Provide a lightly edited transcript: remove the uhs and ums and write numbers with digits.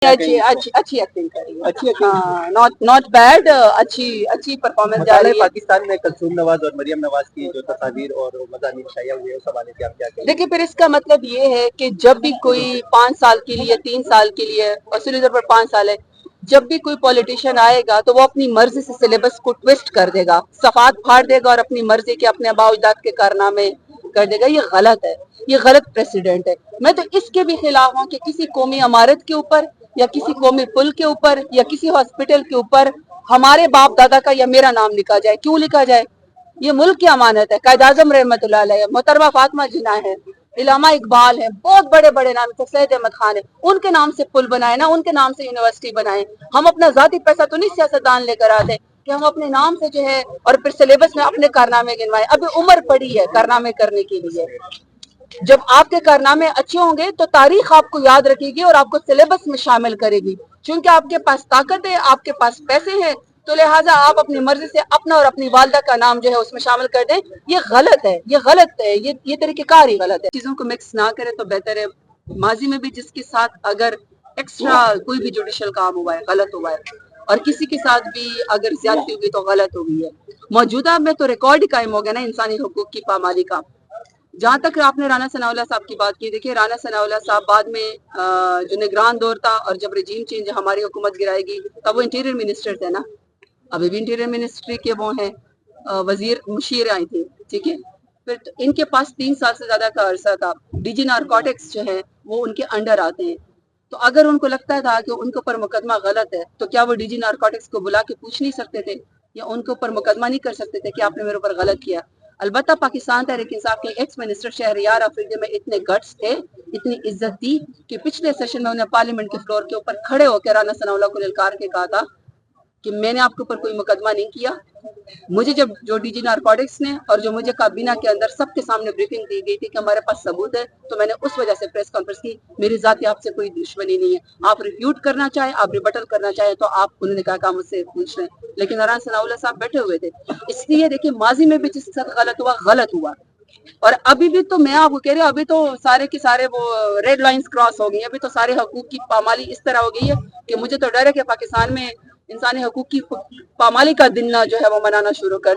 अच्छी अच्छी अच्छी एक्टिंग करी है, अच्छी हाँ, नॉट बैड, अच्छी परफॉर्मेंस जा रही है। पाकिस्तान में कलसूम नवाज और मरियम नवाज की जो तस्वीर और मज़ामीन शाया हुए उस हवाले से आप क्या कहेंगे? देखिए, फिर इसका मतलब ये है कि जब भी कोई 5 साल के लिए 3 साल के लिए असूली तौर पर 5 साल है, जब भी कोई पॉलिटिशियन आएगा तो वो अपनी मर्जी से सिलेबस को ट्विस्ट कर देगा, सफात फाड़ देगा और अपनी मर्जी के अपने आबा अजदाद के कारनामे कर देगा। ये गलत है, ये गलत प्रेसिडेंट है। मैं तो इसके भी खिलाफ हूँ कि किसी कौमी इमारत के ऊपर या किसी कौमी पुल के ऊपर या किसी हॉस्पिटल के ऊपर हमारे बाप दादा का या मेरा नाम लिखा जाए। क्यों लिखा जाए? ये मुल्क की अमानत है। कायद आजम रहमतुल्लाह अलैह, मोहतरमा फातिमा जिन्ना है, इलामा इकबाल है, बहुत बड़े बड़े नाम से, सैयद अहमद खान है, उनके नाम से पुल बनाए ना, उनके नाम से यूनिवर्सिटी बनाए। हम अपना जाती पैसा तो नहीं सियासतदान लेकर आते कि हम अपने नाम से जो है और फिर सिलेबस में अपने कारनामे गिनवाए। अभी उम्र पड़ी है कारनामे करने के लिए। जब आपके कारनामे अच्छे होंगे तो तारीख आपको याद रखेगी और आपको सिलेबस में शामिल करेगी। क्योंकि आपके पास ताकत है, आपके पास पैसे हैं, तो लिहाजा आप अपनी मर्जी से अपना और अपनी वालदा का नाम जो है उसमें शामिल कर दें। ये गलत है, ये गलत है, ये तरीकेकार ही गलत है। चीजों को मिक्स ना करें तो बेहतर है। माजी में भी जिसके साथ अगर एक्स्ट्रा कोई भी जुडिशल काम हुआ है, गलत हुआ है, और किसी के साथ भी अगर ज्यादती हुई तो गलत हो गई है। मौजूदा में तो रिकॉर्ड ही कायम हो गया ना इंसानी हुकूक की पामाली का। जहां तक आपने राना सनाउल्लाह साहब की बात की, देखिए राना सनाउल्लाह साहब बाद में जो निगरान दौर था और जब रजीम चेंज हमारी हुकूमत गिराएगी तब वो इंटीरियर मिनिस्टर थे ना, अभी भी इंटीरियर मिनिस्ट्री के वो हैं, वजीर मुशीर आई थी, ठीक है। फिर तो इनके पास 3 साल से ज्यादा का अरसा था। डीजी नारकोटिक्स जो है वो उनके अंडर आते हैं। तो अगर उनको लगता था कि उनके ऊपर मुकदमा गलत है तो क्या वो डीजी नारकोटिक्स को बुला के पूछ नहीं सकते थे या उनके ऊपर मुकदमा नहीं कर सकते थे कि आपने मेरे ऊपर गलत किया? अलबत्ता पाकिस्तान तहरीक इंसाफ के एक्स मिनिस्टर शहरियार अफरीदी में इतने गट्स थे, इतनी इज्जत थी कि पिछले सेशन में उन्हें पार्लियामेंट के फ्लोर के ऊपर खड़े होकर राना सनाउल्लाह को ललकार के कहा था कि मैंने आपके ऊपर कोई मुकदमा नहीं किया। मुझे जब जो डीजी नारकोटिक्स ने और जो मुझे काबीना के अंदर सबके सामने ब्रीफिंग दी गई थी कि हमारे पास सबूत है, तो मैंने उस वजह से प्रेस कॉन्फ्रेंस की। मेरी जाती आपसे कोई दुश्मनी नहीं है। आप रिफ्यूट करना चाहे, आप रिबटल करना चाहे तो आप, उन्होंने कहा कि मुझसे पूछ लें, लेकिन राना सनाउल्लाह साहब बैठे हुए थे। इसलिए देखिए, माजी में भी जिसके साथ गलत हुआ। और अभी भी तो मैं आपको कह रही हूँ, अभी तो सारे के सारे वो रेड लाइंस क्रॉस हो गई। अभी तो सारे हकूक की पामाली इस तरह हो गई है कि मुझे तो डर है कि पाकिस्तान में इंसानी हकूक की पामाली का दिन जो है वो मनाना शुरू कर